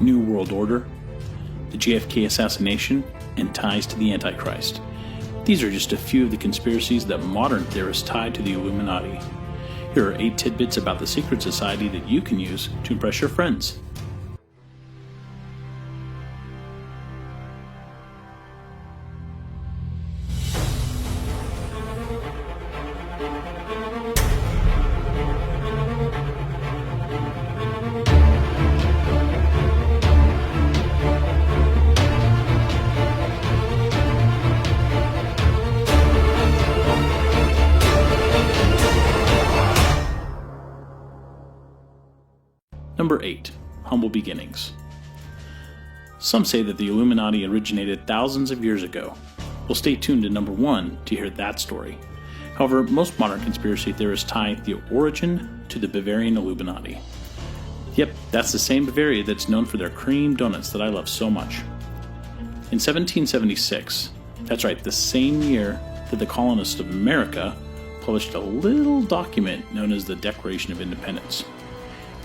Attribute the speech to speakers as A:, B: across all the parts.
A: New World Order, the JFK assassination, and ties to the Antichrist. These are just a few of the conspiracies that modern theorists tie to the Illuminati. Here are 8 tidbits about the secret society that you can use to impress your friends. Number 8. Humble beginnings. Some say that the Illuminati originated thousands of years ago. Well, stay tuned to number 1 to hear that story. However, most modern conspiracy theorists tie the origin to the Bavarian Illuminati. Yep, that's the same Bavaria that's known for their cream donuts that I love so much. In 1776, that's right, the same year that the colonists of America published a little document known as the Declaration of Independence.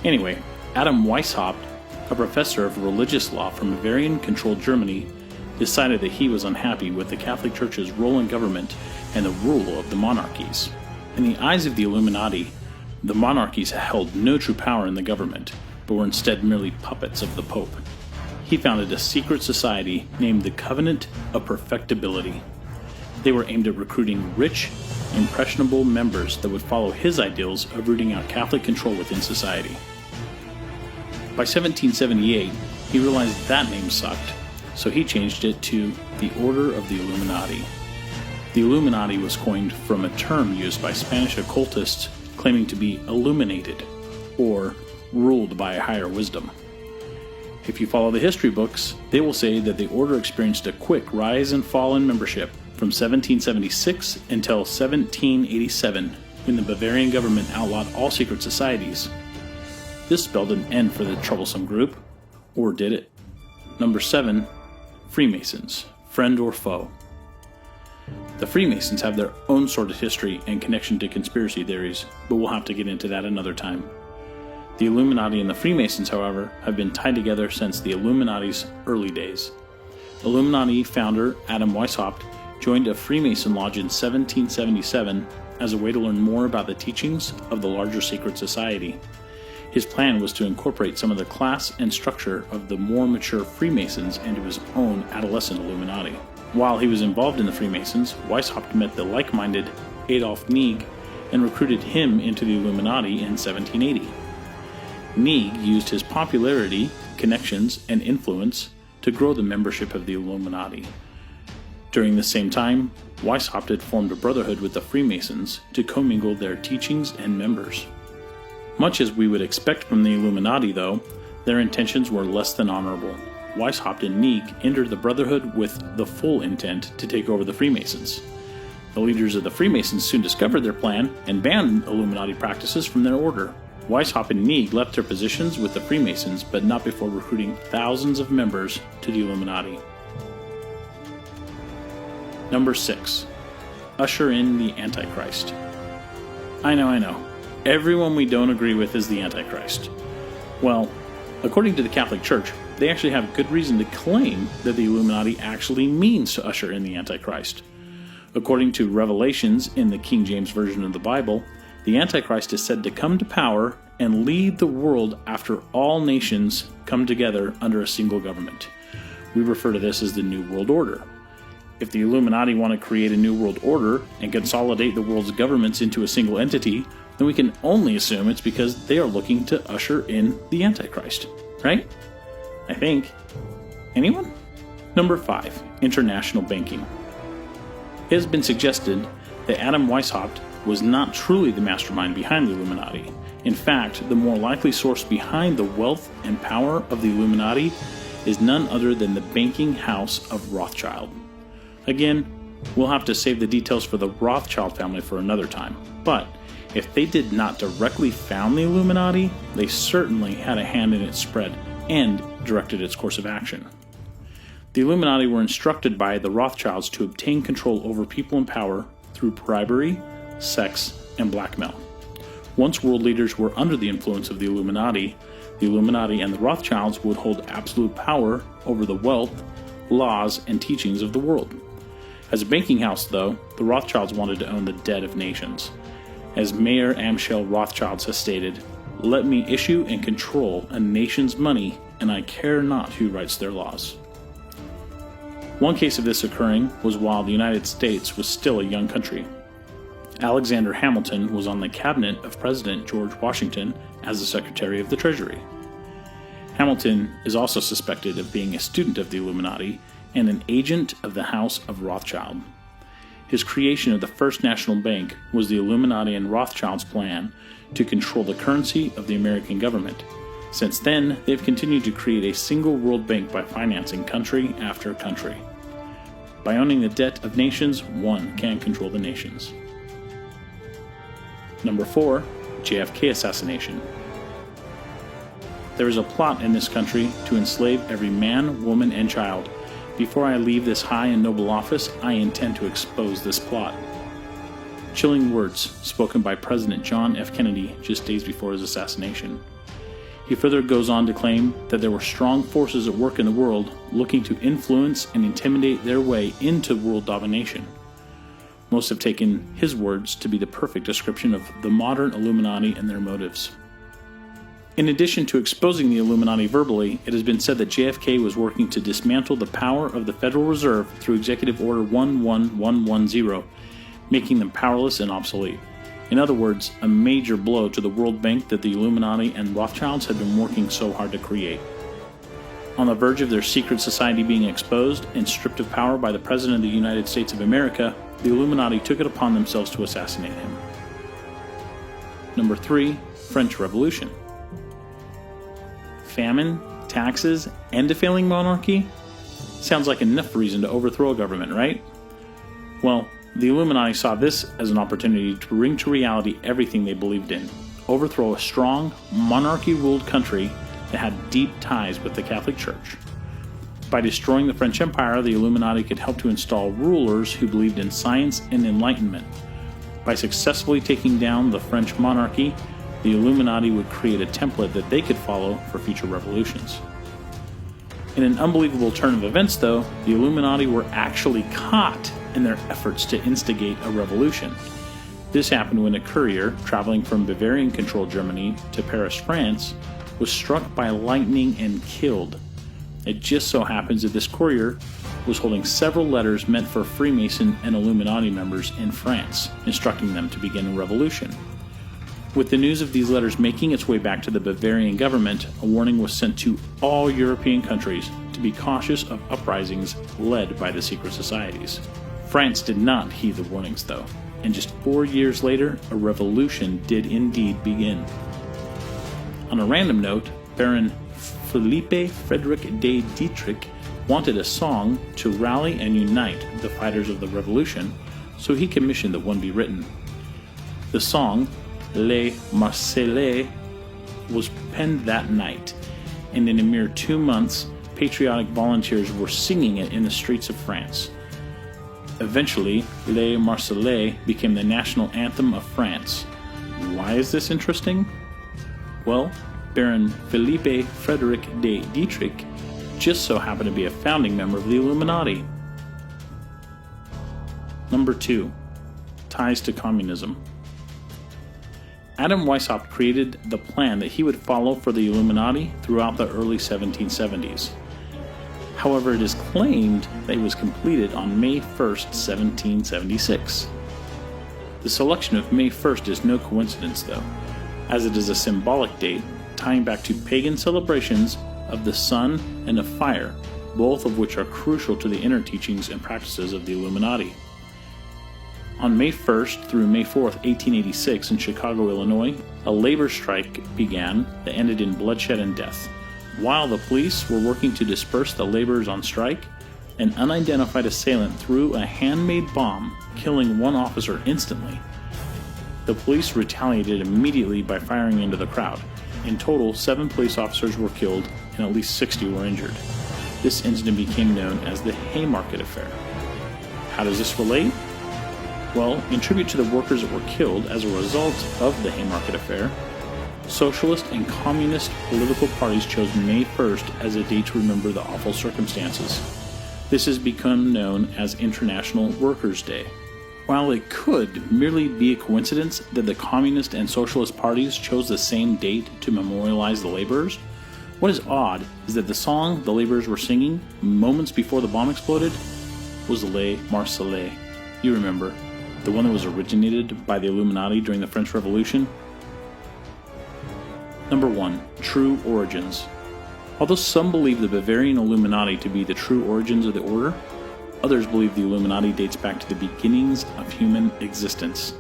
A: Anyway, Adam Weishaupt, a professor of religious law from Bavarian-controlled Germany, decided that he was unhappy with the Catholic Church's role in government and the rule of the monarchies. In the eyes of the Illuminati, the monarchies held no true power in the government, but were instead merely puppets of the Pope. He founded a secret society named the Covenant of Perfectibility. They were aimed at recruiting rich, impressionable members that would follow his ideals of rooting out Catholic control within society. By 1778, he realized that name sucked, so he changed it to the Order of the Illuminati. The Illuminati was coined from a term used by Spanish occultists claiming to be illuminated, or ruled by a higher wisdom. If you follow the history books, they will say that the order experienced a quick rise and fall in membership from 1776 until 1787, when the Bavarian government outlawed all secret societies. This spelled an end for the troublesome group, or did it? Number 7. Freemasons, friend or foe. The Freemasons have their own sort of history and connection to conspiracy theories, but we'll have to get into that another time. The Illuminati and the Freemasons, however, have been tied together since the Illuminati's early days. Illuminati founder Adam Weishaupt joined a Freemason lodge in 1777 as a way to learn more about the teachings of the larger secret society. His plan was to incorporate some of the class and structure of the more mature Freemasons into his own adolescent Illuminati. While he was involved in the Freemasons, Weishaupt met the like-minded Adolf Neig and recruited him into the Illuminati in 1780. Neig used his popularity, connections, and influence to grow the membership of the Illuminati. During the same time, Weishaupt had formed a brotherhood with the Freemasons to commingle their teachings and members. Much as we would expect from the Illuminati, though, their intentions were less than honorable. Weishaupt and Neig entered the brotherhood with the full intent to take over the Freemasons. The leaders of the Freemasons soon discovered their plan and banned Illuminati practices from their order. Weishaupt and Neig left their positions with the Freemasons, but not before recruiting thousands of members to the Illuminati. Number 6. Usher in the Antichrist. I know. Everyone we don't agree with is the Antichrist. Well, according to the Catholic Church, they actually have good reason to claim that the Illuminati actually means to usher in the Antichrist. According to Revelations in the King James Version of the Bible, the Antichrist is said to come to power and lead the world after all nations come together under a single government. We refer to this as the New World Order. If the Illuminati want to create a New World Order and consolidate the world's governments into a single entity, then we can only assume it's because they are looking to usher in the Antichrist, right? I think. Anyone? Number 5. International banking. It has been suggested that Adam Weishaupt was not truly the mastermind behind the Illuminati. In fact, the more likely source behind the wealth and power of the Illuminati is none other than the banking house of Rothschild. Again, we'll have to save the details for the Rothschild family for another time, but if they did not directly found the Illuminati, they certainly had a hand in its spread and directed its course of action. The Illuminati were instructed by the Rothschilds to obtain control over people in power through bribery, sex, and blackmail. Once world leaders were under the influence of the Illuminati, the Illuminati and the Rothschilds would hold absolute power over the wealth, laws, and teachings of the world. As a banking house, though, the Rothschilds wanted to own the debt of nations. As Mayer Amschel Rothschild has stated, "Let me issue and control a nation's money, and I care not who writes their laws." One case of this occurring was while the United States was still a young country. Alexander Hamilton was on the cabinet of President George Washington as the Secretary of the Treasury. Hamilton is also suspected of being a student of the Illuminati and an agent of the House of Rothschild. His creation of the First National Bank was the Illuminati and Rothschild's plan to control the currency of the American government. Since then, they've continued to create a single world bank by financing country after country. By owning the debt of nations, one can control the nations. Number 4. JFK assassination. There is a plot in this country to enslave every man, woman, and child. Before I leave this high and noble office, I intend to expose this plot. Chilling words spoken by President John F. Kennedy just days before his assassination. He further goes on to claim that there were strong forces at work in the world looking to influence and intimidate their way into world domination. Most have taken his words to be the perfect description of the modern Illuminati and their motives. In addition to exposing the Illuminati verbally, it has been said that JFK was working to dismantle the power of the Federal Reserve through Executive Order 11110, making them powerless and obsolete. In other words, a major blow to the World Bank that the Illuminati and Rothschilds had been working so hard to create. On the verge of their secret society being exposed and stripped of power by the President of the United States of America, the Illuminati took it upon themselves to assassinate him. Number 3. French Revolution. Famine, taxes, and a failing monarchy? Sounds like enough reason to overthrow a government, right? Well, the Illuminati saw this as an opportunity to bring to reality everything they believed in. Overthrow a strong, monarchy-ruled country that had deep ties with the Catholic Church. By destroying the French Empire, the Illuminati could help to install rulers who believed in science and enlightenment. By successfully taking down the French monarchy, the Illuminati would create a template that they could follow for future revolutions. In an unbelievable turn of events, though, the Illuminati were actually caught in their efforts to instigate a revolution. This happened when a courier traveling from Bavarian-controlled Germany to Paris, France, was struck by lightning and killed. It just so happens that this courier was holding several letters meant for Freemason and Illuminati members in France, instructing them to begin a revolution. With the news of these letters making its way back to the Bavarian government, a warning was sent to all European countries to be cautious of uprisings led by the secret societies. France did not heed the warnings, though, and just 4 years later, a revolution did indeed begin. On a random note, Baron Philippe Frederick de Dietrich wanted a song to rally and unite the fighters of the revolution, so he commissioned that one be written. The song, Les Marseillais, was penned that night, and in a mere 2 months, patriotic volunteers were singing it in the streets of France. Eventually, Les Marseillais became the national anthem of France. Why is this interesting? Well, Baron Philippe Frederick de Dietrich just so happened to be a founding member of the Illuminati. Number 2. Ties to communism. Adam Weishaupt created the plan that he would follow for the Illuminati throughout the early 1770s. However, it is claimed that it was completed on May 1st, 1776. The selection of May 1st is no coincidence, though, as it is a symbolic date tying back to pagan celebrations of the sun and of fire, both of which are crucial to the inner teachings and practices of the Illuminati. On May 1st through May 4th, 1886, in Chicago, Illinois, a labor strike began that ended in bloodshed and death. While the police were working to disperse the laborers on strike, an unidentified assailant threw a handmade bomb, killing one officer instantly. The police retaliated immediately by firing into the crowd. In total, 7 police officers were killed and at least 60 were injured. This incident became known as the Haymarket Affair. How does this relate? Well, in tribute to the workers that were killed as a result of the Haymarket Affair, Socialist and communist political parties chose May 1st as a date to remember the awful circumstances. This has become known as International Workers' Day. While it could merely be a coincidence that the communist and socialist parties chose the same date to memorialize the laborers, what is odd is that the song the laborers were singing moments before the bomb exploded was Les Marseillais. You remember, the one that was originated by the Illuminati during the French Revolution? Number 1. True Origins. Although some believe the Bavarian Illuminati to be the true origins of the order, others believe the Illuminati dates back to the beginnings of human existence.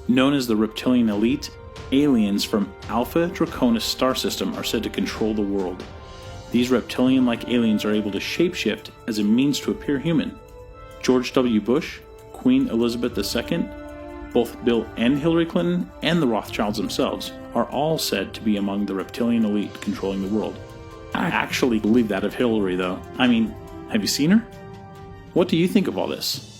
A: Known as the reptilian elite, aliens from Alpha Draconis star system are said to control the world. These reptilian-like aliens are able to shapeshift as a means to appear human. George W. Bush, Queen Elizabeth II, both Bill and Hillary Clinton, and the Rothschilds themselves are all said to be among the reptilian elite controlling the world. I actually believe that of Hillary, though. I mean, have you seen her? What do you think of all this?